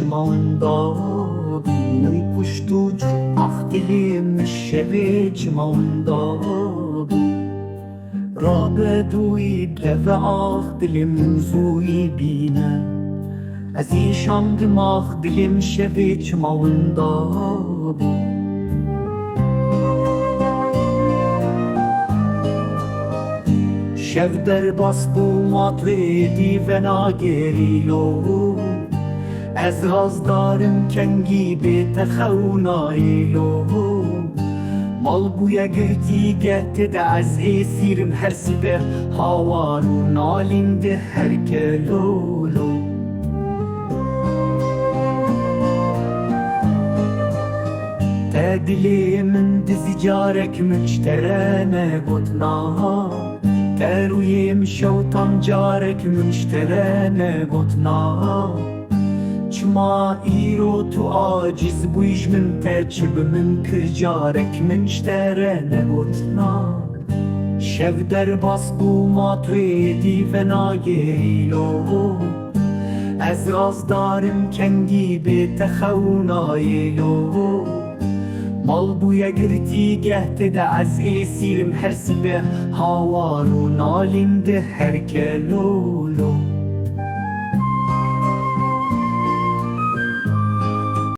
çimanda Nuy puştu ah dilim şevi çimanda Rabe duy leve ah dilim zuy bine Ezi şandım ah dilim şevi çimanda شب در باس بومات و دیونا گریلو از راز دارم کنگی به تخونایلو مال بویا گرتی گهت ده از اسیرم هر سبه هاوارو نالنده هر کلولو تدلی من دزی جارک مجترانه گتناها ترویم شوتان جارک مشترانه گتنا چما ایرو تو عاجز بویش من ترچب من کر جارک مشترانه گتنا شب در باس بو ما توی دیونا گیلو از راز دارم کنگی به تخونایلو مال بویا گرتی گهت ده از اسیرم هر سبه هاوارو نالنده هر کلولو